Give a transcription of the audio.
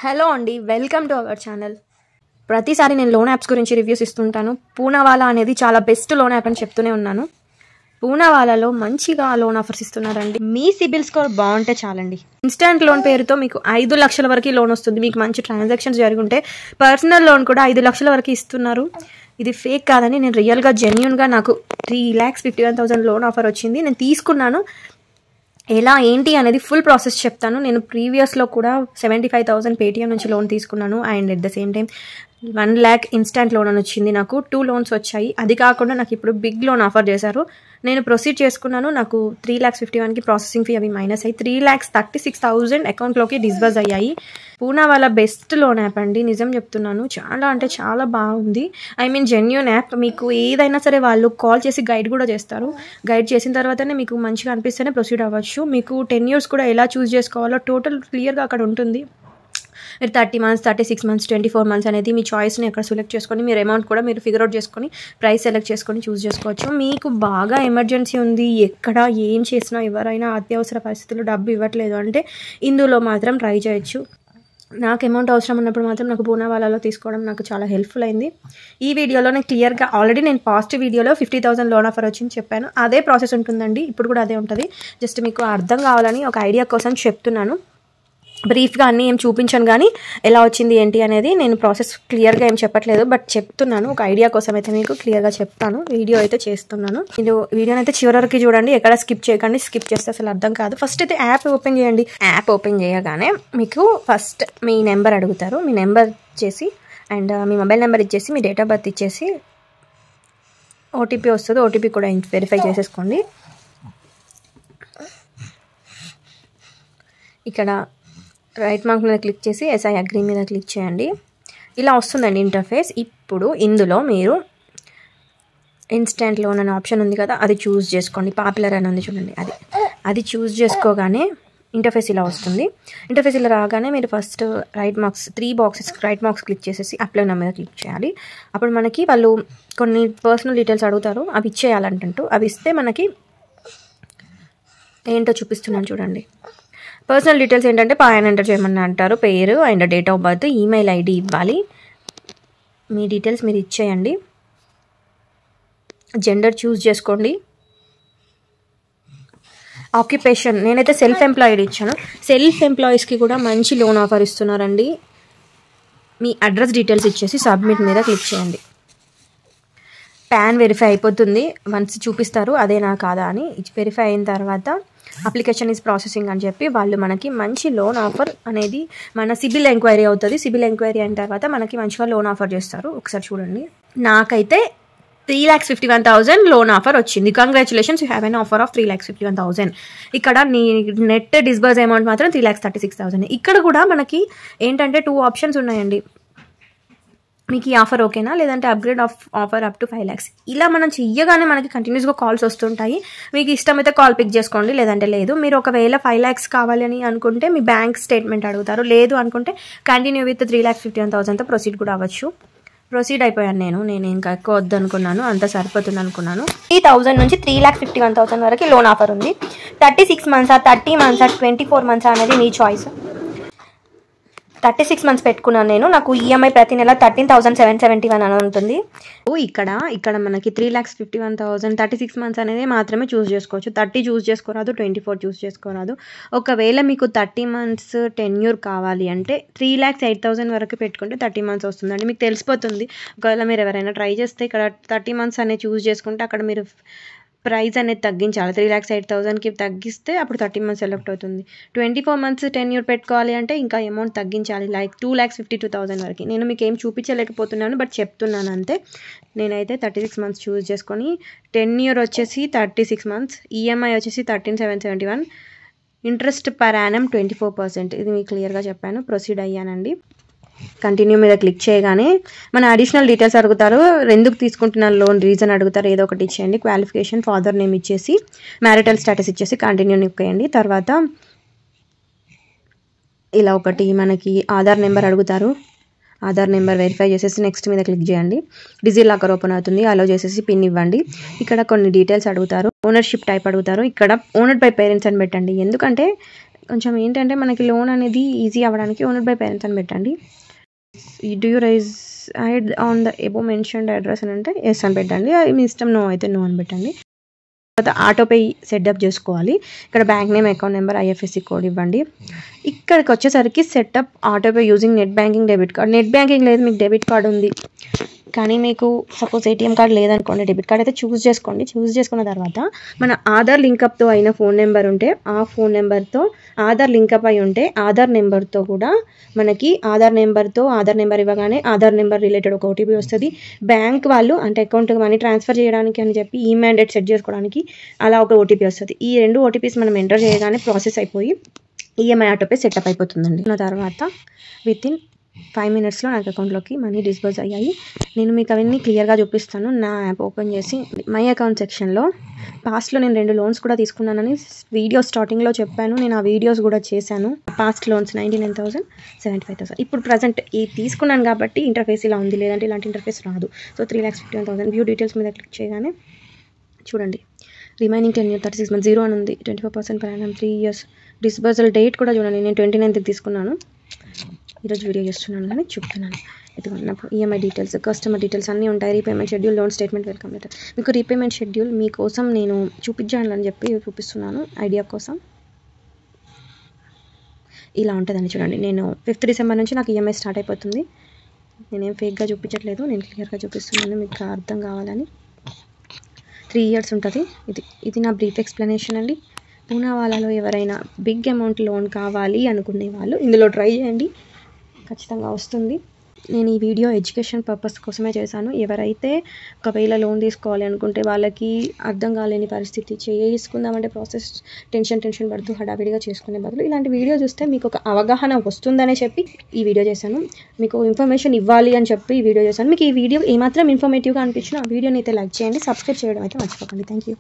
Hello అండి, welcome to our channel. ప్రతిసారి నేను లోన్ యాప్స్ గురించి రివ్యూస్ ఇస్తుంటాను. పూనావాలా అనేది చాలా బెస్ట్ లోన్ యాప్ అని చెప్తూనే ఉన్నాను. పూనావాలాలో మంచిగా లోన్ ఆఫర్స్ ఇస్తున్నారండి. మీ సిబిల్ స్కోర్ బాగుంటే చాలండి. ఇన్స్టాంట్ లోన్ పేరుతో మీకు 5 లక్షల వరకు లోన్ వస్తుంది. మీకు మంచి ట్రాన్సాక్షన్స్ జరుగుంటే పర్సనల్ లోన్ కూడా 5 లక్షల వరకు ఇస్తున్నారు. ఇది ఫేక్ కాదని నేను రియల్గా జెన్యూన్గా నాకు 3,51,000 లోన్ ఆఫర్ వచ్చింది. నేను తీసుకున్నాను. ఎలా ఏంటి అనేది ఫుల్ ప్రాసెస్ చెప్తాను. నేను ప్రీవియస్లో కూడా 75,000 పేటిఎం నుంచి లోన్ తీసుకున్నాను. And at the same time 1 lakh instant loan అని వచ్చింది. నాకు 2 లోన్స్ వచ్చాయి. అది కాకుండా నాకు ఇప్పుడు బిగ్ లోన్ ఆఫర్ చేశారు. నేను ప్రొసీడ్ చేసుకున్నాను. నాకు 3,51,000కి ప్రాసెసింగ్ ఫీ అవి మైనస్ అయ్యి 3,36,000 అకౌంట్లోకి డిస్బర్స్ అయ్యాయి. పూనావాలా బెస్ట్ లోన్ యాప్ అండి, నిజం చెప్తున్నాను. చాలా అంటే చాలా బాగుంది. I mean genuine app. మీకు ఏదైనా సరే వాళ్ళు కాల్ చేసి గైడ్ కూడా చేస్తారు. గైడ్ చేసిన తర్వాతనే మీకు మంచిగా అనిపిస్తేనే ప్రొసీడ్ అవ్వచ్చు. మీకు 10 years కూడా ఎలా చూస్ చేసుకోవాలో టోటల్ క్లియర్గా అక్కడ ఉంటుంది. మీరు 30 months, 36 months, 24 months అనేది మీ చాయిస్ని అక్కడ సెలెక్ట్ చేసుకొని మీరు అమౌంట్ కూడా మీరు ఫిగర్ అవుట్ చేసుకొని ప్రైస్ సెలెక్ట్ చేసుకొని చూస్ చేసుకోవచ్చు. మీకు బాగా ఎమర్జెన్సీ ఉంది, ఎక్కడ ఏం చేసినా ఎవరైనా అత్యవసర పరిస్థితుల్లో డబ్బు ఇవ్వట్లేదు అంటే ఇందులో మాత్రం ట్రై చేయొచ్చు. నాకు అమౌంట్ అవసరం ఉన్నప్పుడు మాత్రం నాకు పూనావాలాలో తీసుకోవడం నాకు చాలా హెల్ప్ఫుల్ అయింది. ఈ వీడియోలో నేను క్లియర్గా ఆల్రెడీ నేను పాస్ట్ వీడియోలో 50,000 లోన్ ఆఫర్ వచ్చింది చెప్పాను. అదే ప్రాసెస్ ఉంటుందండి, ఇప్పుడు కూడా అదే ఉంటుంది. జస్ట్ మీకు అర్థం కావాలని ఒక ఐడియా కోసం చెప్తున్నాను. బ్రీఫ్గా అన్నీ ఏం చూపించాను, కానీ ఎలా వచ్చింది ఏంటి అనేది నేను ప్రాసెస్ క్లియర్గా ఏం చెప్పట్లేదు, బట్ చెప్తున్నాను. ఒక ఐడియా కోసం అయితే మీకు క్లియర్గా చెప్తాను. వీడియో అయితే చేస్తున్నాను. మీరు వీడియోని అయితే చివరి వరకు చూడండి, ఎక్కడ స్కిప్ చేయకండి. స్కిప్ చేస్తే అసలు అర్థం కాదు. ఫస్ట్ అయితే యాప్ ఓపెన్ చేయండి. యాప్ ఓపెన్ చేయగానే మీకు ఫస్ట్ మీ నెంబర్ అడుగుతారు. మీ నెంబర్ ఇచ్చేసి అండ్ మీ మొబైల్ నెంబర్ ఇచ్చేసి మీ డేట్ ఆఫ్ బర్త్ ఇచ్చేసి ఓటీపీ వస్తుంది. ఓటీపీ కూడా వెరిఫై చేసేసుకోండి. ఇక్కడ రైట్ మార్క్ మీద క్లిక్ చేసి ఎస్ఐ అగ్రీ మీద క్లిక్ చేయండి. ఇలా వస్తుందండి ఇంటర్ఫేస్. ఇప్పుడు ఇందులో మీరు ఇన్స్టాంట్ లోన్ అనే ఆప్షన్ ఉంది కదా, అది చూస్ చేసుకోండి. పాపులర్ అని ఉంది చూడండి, అది చూస్ చేసుకోగానే ఇంటర్ఫేస్ ఇలా వస్తుంది. ఇంటర్ఫేస్ ఇలా రాగానే మీరు first right marks 3 boxes right marks click చేసేసి అప్లై నా మీద క్లిక్ చేయాలి. అప్పుడు మనకి వాళ్ళు కొన్ని పర్సనల్ డీటెయిల్స్ అడుగుతారు, అవి ఇచ్చేయాలంటూ. అవి ఇస్తే మనకి ఏంటో చూపిస్తున్నాను చూడండి. పర్సనల్ డీటెయిల్స్ ఏంటంటే పాన్ ఎంటర్ చేయమని అంటారు, పేరు and date of birth, email ID ఇవ్వాలి. మీ డీటెయిల్స్ మీరు ఇచ్చేయండి. జెండర్ చూస్ చేసుకోండి. ఆక్యుపేషన్ నేనైతే సెల్ఫ్ ఎంప్లాయిడ్ ఇచ్చాను. సెల్ఫ్ ఎంప్లాయీస్కి కూడా మంచి లోన్ ఆఫర్ ఇస్తున్నారండి. మీ అడ్రస్ డీటెయిల్స్ ఇచ్చేసి సబ్మిట్ మీద క్లిక్ చేయండి. పాన్ వెరిఫై అయిపోతుంది. వన్స్ చూపిస్తారు అదేనా కాదా అని. వెరిఫై అయిన తర్వాత అప్లికేషన్ ఈజ్ ప్రాసెసింగ్ అని చెప్పి వాళ్ళు మనకి మంచి లోన్ ఆఫర్ అనేది మన సిబిల్ ఎంక్వైరీ అవుతుంది. సిబిల్ ఎంక్వైరీ అయిన తర్వాత మనకి మంచిగా లోన్ ఆఫర్ చేస్తారు. ఒకసారి చూడండి. నాకైతే 3,51,000 లోన్ ఆఫర్ వచ్చింది. Congratulations, you have an offer of 3,51,000. ఇక్కడ నీ నెట్ డిస్బర్స్ అమౌంట్ మాత్రం 3,36,000. ఇక్కడ కూడా మనకి ఏంటంటే 2 ఆప్షన్స్ ఉన్నాయండి. మీకు ఈ ఆఫర్ ఓకేనా, లేదంటే upgrade offer up to 5 lakhs. ఇలా మనం చెయ్యగానే మనకి కంటిన్యూస్గా కాల్స్ వస్తుంటాయి. మీకు ఇష్టమైతే కాల్ పిక్ చేసుకోండి, లేదంటే లేదు. మీరు ఒకవేళ 5 lakhs కావాలి అని అనుకుంటే మీ బ్యాంక్ స్టేట్మెంట్ అడుగుతారు. లేదు అనుకుంటే కంటిన్యూ విత్ 3,51,000తో ప్రొసీడ్ కూడా అవ్వచ్చు. ప్రొసీడ్ అయిపోయాను నేను ఇంకా ఎక్కువ వద్దు అనుకున్నాను, అంత సరిపోతుంది అనుకున్నాను. 3,000 నుంచి 3,51,000 వరకు లోన్ ఆఫర్ ఉంది. 36 months 30 months 24 months అనేది మీ చాయిస్. 36 months పెట్టుకున్నాను నేను. నాకు ఈఎంఐ ప్రతి నెల 13,771 అని ఉంటుంది. ఇక్కడ మనకి 3,51,000 36 months అనేది మాత్రమే చూస్ చేసుకోవచ్చు. 30 చూస్ చేసుకోరాదు, 24 చూస్ చేసుకోరాదు. ఒకవేళ మీకు 30 months టెన్యూర్ కావాలి అంటే 3,08,000 వరకు పెట్టుకుంటే 30 months వస్తుందండి. మీకు తెలిసిపోతుంది. ఒకవేళ మీరు ఎవరైనా ట్రై చేస్తే ఇక్కడ 30 months అనేది చూస్ చేసుకుంటే అక్కడ మీరు ప్రైస్ అనేది తగ్గించాలి. 3,08,000కి తగ్గిస్తే అప్పుడు 30 months సెలెక్ట్ అవుతుంది. 24 months టెన్యూర్ పెట్టుకోవాలి అంటే ఇంకా అమౌంట్ తగ్గించాలి, లైక్ 2,52,000 వరకు. నేను మీకు ఏం చూపించలేకపోతున్నాను, బట్ చెప్తున్నాను అంతే. నేనైతే 36 months చూస్ చేసుకొని టెన్యూర్ వచ్చేసి 36 months, ఈఎంఐ వచ్చేసి 13,771, ఇంట్రెస్ట్ పర్ యానం 24%. ఇది మీకు క్లియర్గా చెప్పాను. ప్రొసీడ్ అయ్యానండి. కంటిన్యూ మీద క్లిక్ చేయగానే మన అడిషనల్ డీటెయిల్స్ అడుగుతారు. ఎందుకు తీసుకుంటున్నారు లోన్ రీజన్ అడుగుతారు. ఏదో ఒకటి ఇచ్చేయండి. క్వాలిఫికేషన్, ఫాదర్ నేమ్ ఇచ్చేసి మ్యారిటల్ స్టేటస్ ఇచ్చేసి కంటిన్యూ నొక్కేయండి. తర్వాత ఇలా ఒకటి మనకి ఆధార్ నెంబర్ అడుగుతారు. ఆధార్ నెంబర్ వెరిఫై చేసేసి నెక్స్ట్ మీద క్లిక్ చేయండి. డిజిలాకర్ ఓపెన్ అవుతుంది. అలో చేసేసి పిన్ ఇవ్వండి. ఇక్కడ కొన్ని డీటెయిల్స్ అడుగుతారు. ఓనర్షిప్ టైప్ అడుగుతారు. ఇక్కడ ఓనర్డ్ బై పేరెంట్స్ అని పెట్టండి. ఎందుకంటే కొంచెం ఏంటంటే మనకి లోన్ అనేది ఈజీ అవ్వడానికి ఓనర్ బై పేరెంట్స్ అని పెట్టండి. Do you ride on the above mentioned address అని అంటే ఎస్ అని పెట్టండి. మీ ఇష్టం, నో అయితే నో అని పెట్టండి. తర్వాత ఆటోపే సెటప్ చేసుకోవాలి. ఇక్కడ bank name, account number, IFSC code ఇవ్వండి. ఇక్కడికి వచ్చేసరికి setup autopay using net banking, debit card. Net banking లేదు, మీకు డెబిట్ కార్డ్ ఉంది కానీ మీకు సపోజ్ ఏటీఎం కార్డ్ లేదనుకోండి, డెబిట్ కార్డ్ అయితే చూస్ చేసుకోండి. చూస్ చేసుకున్న తర్వాత మన ఆధార్ లింకప్తో అయిన ఫోన్ నెంబర్ ఉంటే ఆ ఫోన్ నెంబర్తో, ఆధార్ లింకప్ అయి ఉంటే ఆధార్ నెంబర్తో కూడా మనకి ఆధార్ నెంబర్ ఇవ్వగానే ఆధార్ నెంబర్ రిలేటెడ్ ఒక ఓటీపీ వస్తుంది. బ్యాంక్ వాళ్ళు అంటే అకౌంట్కి మనీ ట్రాన్స్ఫర్ చేయడానికి అని చెప్పి ఈ మ్యాండేట్ సెట్ చేసుకోవడానికి అలా ఒక ఓటీపీ వస్తుంది. ఈ 2 ఓటీపీస్ మనం ఎంటర్ చేయగానే ప్రాసెస్ అయిపోయి ఈఎంఐ ఆటోపే సెటప్ అయిపోతుందండి. తర్వాత వితిన్ 5 minutesలో నాకు అకౌంట్లోకి మనీ డిస్బర్స్ అయ్యాయి. నేను మీకు అవన్నీ క్లియర్గా చూపిస్తాను. నా యాప్ ఓపెన్ చేసి మై అకౌంట్ సెక్షన్లో పాస్ట్లో నేను 2 లోన్స్ కూడా తీసుకున్నానని వీడియో స్టార్టింగ్లో చెప్పాను. నేను ఆ వీడియోస్ కూడా చేశాను. Past loans 99,000, 75,000. ఇప్పుడు ప్రజెంట్ ఇది తీసుకున్నాను కాబట్టి ఇంటర్ఫేస్ ఇలా ఉంది, లేదంటే ఇలాంటి ఇంటర్ఫేస్ రాదు. సో 3,51,000 వ్యూ డీటెయిల్స్ మీద క్లిక్ చేయగానే చూడండి, రిమైనింగ్ 10 years 36 months 0 అని ఉంది. 24% per annum 3 years. Disbursal date కూడా చూడండి, నేను 29th తీసుకున్నాను. ఈరోజు వీడియో చేస్తున్నాను కానీ చెప్తున్నాను. ఇదిగోండి నాకు ఈఎంఐ డీటెయిల్స్, కస్టమర్ డీటెయిల్స్ అన్నీ ఉంటాయి. Repayment schedule, loan statement, welcome letter. మీకు రీపేమెంట్ షెడ్యూల్ మీకోసం నేను చూపించాలని చెప్పి చూపిస్తున్నాను ఐడియా కోసం. ఇలా ఉంటుందని చూడండి. నేను 5th December నుంచి నాకు ఈఎంఐ స్టార్ట్ అయిపోతుంది. నేనేం ఫేక్గా చూపించట్లేదు, నేను క్లియర్గా చూపిస్తున్నాను మీకు అర్థం కావాలని. 3 years ఉంటుంది. ఇది నా బ్రీఫ్ ఎక్స్ప్లెనేషన్ అండి. పూనావాలాలో ఎవరైనా బిగ్ అమౌంట్ లోన్ కావాలి అనుకునే వాళ్ళు ఇందులో ట్రై చేయండి, ఖచ్చితంగా వస్తుంది. నేను ఈ వీడియో ఎడ్యుకేషన్ పర్పస్ కోసమే చేశాను. ఎవరైతే ఒకవేళ లోన్ తీసుకోవాలి అనుకుంటే వాళ్ళకి అర్థం కాలేని పరిస్థితి, చేసుకుందామంటే ప్రాసెస్ టెన్షన్ పడుతూ హడావిడిగా చేసుకునే బదులు ఇలాంటి వీడియో చూస్తే మీకు ఒక అవగాహన వస్తుందనే చెప్పి ఈ వీడియో చేశాను. మీకు ఇన్ఫర్మేషన్ ఇవ్వాలి అని చెప్పి ఈ వీడియో చేశాను. మీకు ఈ వీడియో ఏమాత్రం ఇన్ఫర్మేటివ్గా అనిపించినా ఆ వీడియోని అయితే లైక్ చేయండి, సబ్స్క్రైబ్ చేయడం అయితే మర్చిపోకండి. Thank you.